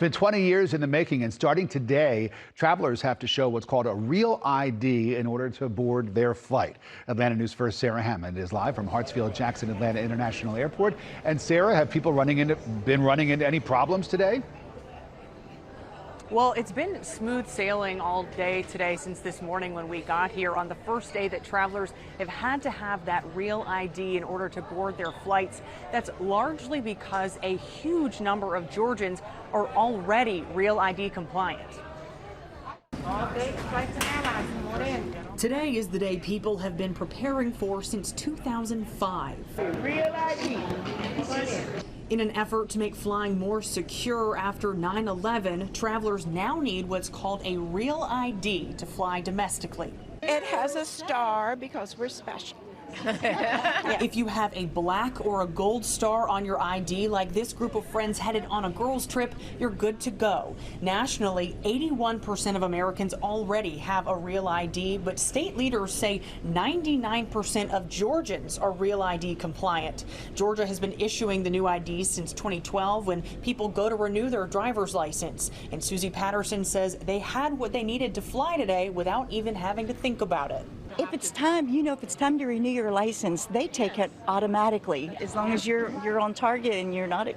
Been 20 years in the making, and starting today, travelers have to show what's called a real ID in order to board their flight. Atlanta News First Sarah Hammond is live from Hartsfield-Jackson Atlanta International Airport. And Sarah, have people been running into any problems today? Well, it's been smooth sailing all day today since this morning when we got here on the first day that travelers have had to have that real ID in order to board their flights. That's largely because a huge number of Georgians are already real ID compliant. Today is the day people have been preparing for since 2005. Real ID. In an effort to make flying more secure after 9/11, travelers now need what's called a real ID to fly domestically. It has a star because we're special. If you have a black or a gold star on your ID, like this group of friends headed on a girls' trip, you're good to go. Nationally, 81% of Americans already have a real ID, but state leaders say 99% of Georgians are real ID compliant. Georgia has been issuing the new IDs since 2012 when people go to renew their driver's license. And Susie Patterson says they had what they needed to fly today without even having to think about it. If it's time, if it's time to renew your license, they take it automatically. As long as you're on target and you're not,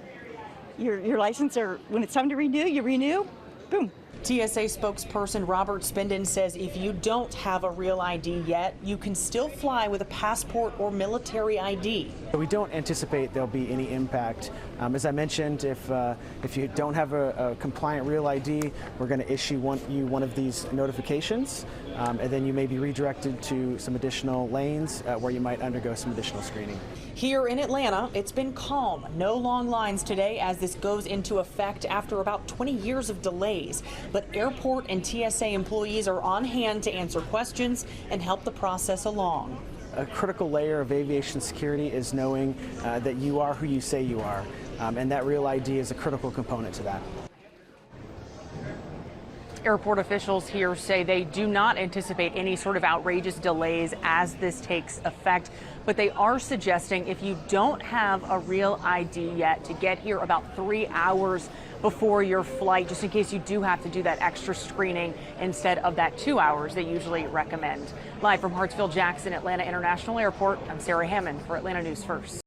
your license, or when it's time to renew, you renew, boom. TSA spokesperson Robert Spindon says if you don't have a real ID yet, you can still fly with a passport or military ID. We don't anticipate there'll be any impact. As I mentioned, if you don't have a compliant real ID, we're going to issue you one of these notifications, and then you may be redirected to some additional lanes where you might undergo some additional screening. Here in Atlanta, it's been calm. No long lines today as this goes into effect after about 20 years of delays. But airport and TSA employees are on hand to answer questions and help the process along. A critical layer of aviation security is knowing that you are who you say you are, and that real ID is a critical component to that. Airport officials here say they do not anticipate any sort of outrageous delays as this takes effect, but they are suggesting if you don't have a real ID yet, to get here about 3 hours before your flight, just in case you do have to do that extra screening instead of that 2 hours they usually recommend. Live from Hartsfield-Jackson Atlanta International Airport, I'm Sarah Hammond for Atlanta News First.